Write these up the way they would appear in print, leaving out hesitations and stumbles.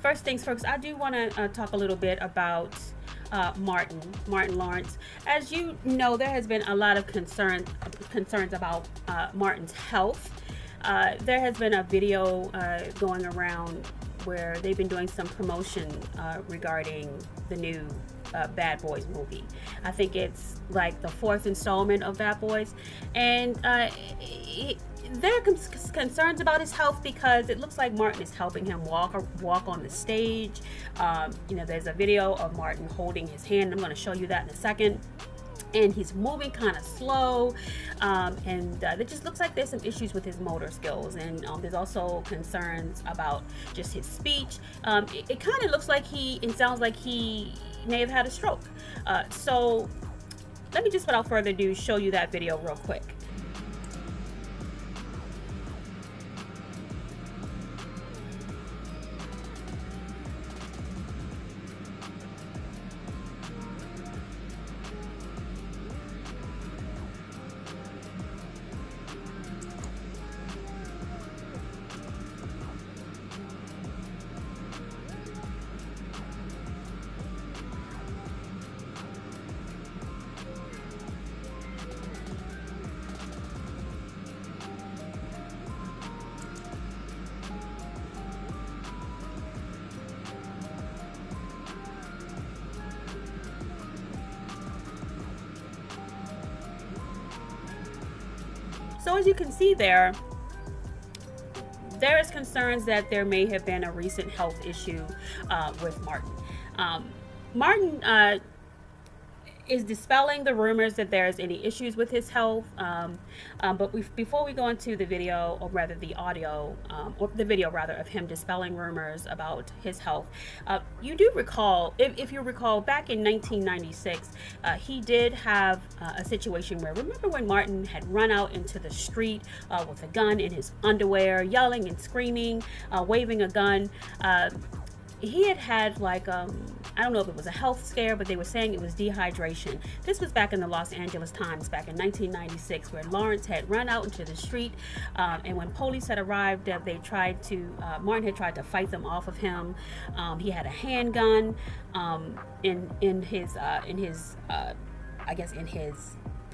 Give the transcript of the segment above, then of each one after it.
first things first, I do want to talk a little bit about Martin Lawrence. As you know, there has been a lot of concerns about Martin's health. There has been a video going around where they've been doing some promotion regarding the new Bad Boys movie. I think it's like the fourth installment of Bad Boys, and there are concerns about his health because it looks like Martin is helping him walk on the stage. There's a video of Martin holding his hand. I'm going to show you that in a second. And he's moving kind of slow, and it just looks like there's some issues with his motor skills, and there's also concerns about just his speech. It kind of looks like it sounds like he may have had a stroke. So let me just, without further ado, show you that video real quick. So as you can see there is concerns that there may have been a recent health issue with Martin. Martin is dispelling the rumors that there's any issues with his health. But before we go into the video, or rather the audio, or the video rather, of him dispelling rumors about his health, you do recall, if you recall, back in 1996, he did have a situation where, remember when Martin had run out into the street with a gun in his underwear, yelling and screaming, waving a gun. He had like, I don't know if it was a health scare, but they were saying it was dehydration. This was back in the Los Angeles Times back in 1996, where Lawrence had run out into the street, and when police had arrived, Martin had tried to fight them off of him. He had a handgun in his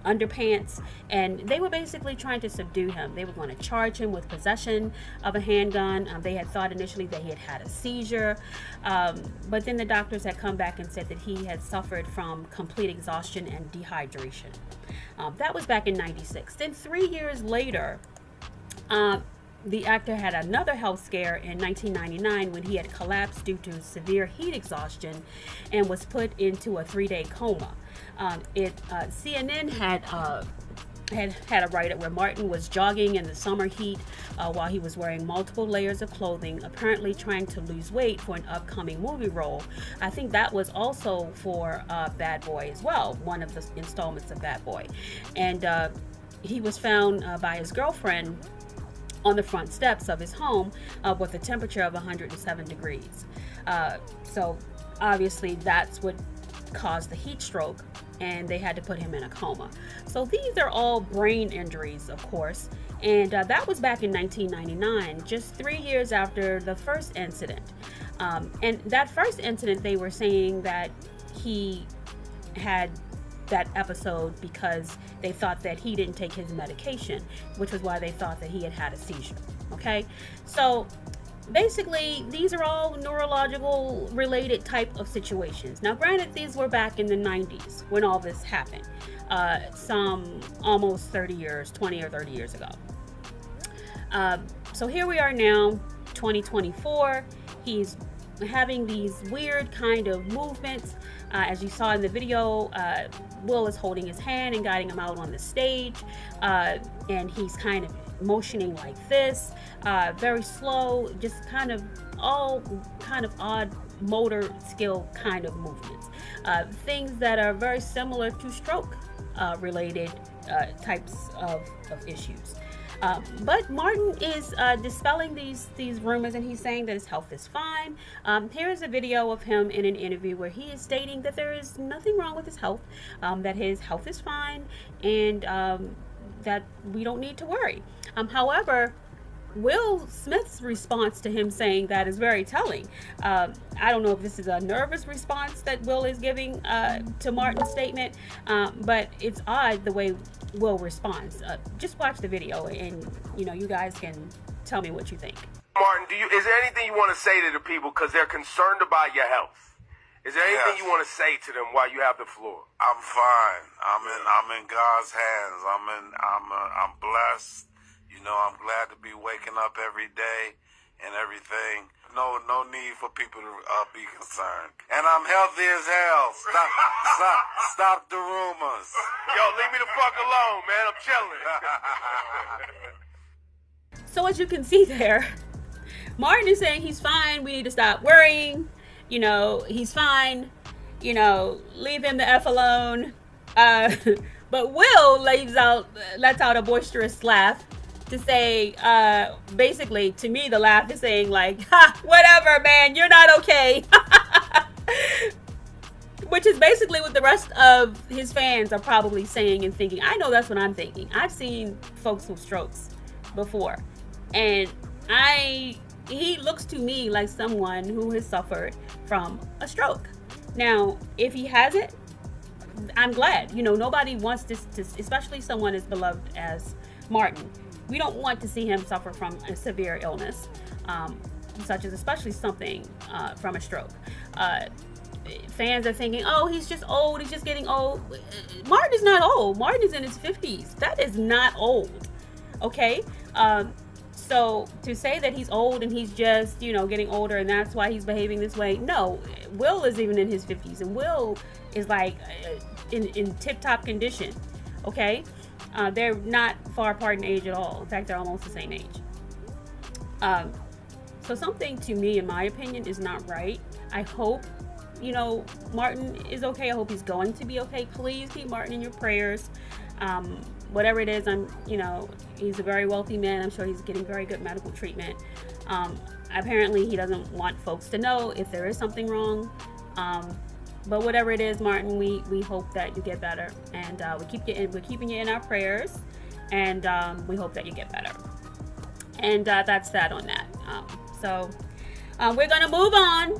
underpants, and they were basically trying to subdue him. They were going to charge him with possession of a handgun. They had thought initially that he had a seizure, but then the doctors had come back and said that he had suffered from complete exhaustion and dehydration. That was back in 96. Then 3 years later, the actor had another health scare in 1999 when he had collapsed due to severe heat exhaustion and was put into a 3-day coma. CNN had a write-up where Martin was jogging in the summer heat while he was wearing multiple layers of clothing, apparently trying to lose weight for an upcoming movie role. I think that was also for Bad Boy as well, one of the installments of Bad Boy. And he was found by his girlfriend on the front steps of his home with a temperature of 107 degrees. So obviously that's what caused the heat stroke, and they had to put him in a coma. So these are all brain injuries, of course, and that was back in 1999, just 3 years after the first incident. And that first incident, they were saying that he had that episode because they thought that he didn't take his medication, which was why they thought that he had a seizure. Okay, so basically these are all neurological related type of situations. Now granted, these were back in the 90s when all this happened, some almost 20 or 30 years ago. So here we are now, 2024. He's having these weird kind of movements. As you saw in the video, Will is holding his hand and guiding him out on the stage, and he's kind of motioning like this, very slow, just kind of all kind of odd motor skill kind of movements, things that are very similar to stroke related types of issues. But Martin is dispelling these rumors, and he's saying that his health is fine. Here's a video of him in an interview where he is stating that there is nothing wrong with his health, that his health is fine, and that we don't need to worry. However, Will Smith's response to him saying that is very telling. I don't know if this is a nervous response that Will is giving to Martin's statement, but it's odd the way Will responds. Just watch the video, and you guys can tell me what you think. Martin, is there anything you want to say to the people because they're concerned about your health? Is there anything you want to say to them while you have the floor? I'm fine. I'm in God's hands. I'm blessed. I'm glad to be waking up every day and everything. No need for people to be concerned. And I'm healthy as hell. Stop the rumors. Yo, leave me the fuck alone, man. I'm chilling. So as you can see there, Martin is saying he's fine. We need to stop worrying. He's fine. Leave him the F alone. But Will lets out a boisterous laugh to say, basically, to me, the laugh is saying like, ha, whatever, man, you're not okay. Which is basically what the rest of his fans are probably saying and thinking. I know that's what I'm thinking. I've seen folks with strokes before. And he looks to me like someone who has suffered from a stroke. Now, if he hasn't, I'm glad. Nobody wants this to, especially someone as beloved as Martin. We don't want to see him suffer from a severe illness, such as especially something from a stroke. Fans are thinking, oh, he's just old. He's just getting old. Martin is not old. Martin is in his 50s. That is not old. Okay? So to say that he's old and he's just, getting older and that's why he's behaving this way. No, Will is even in his 50s and Will is like in tip-top condition. Okay? They're not far apart in age at all. In fact, they're almost the same age. So something to me, in my opinion, is not right. I hope, Martin is okay. I hope he's going to be okay. Please keep Martin in your prayers. Whatever it is, he's a very wealthy man. I'm sure he's getting very good medical treatment. Apparently, he doesn't want folks to know if there is something wrong. But whatever it is, Martin, we hope that you get better, and we're keeping you in our prayers, and we hope that you get better. And that's that on that. So we're gonna move on.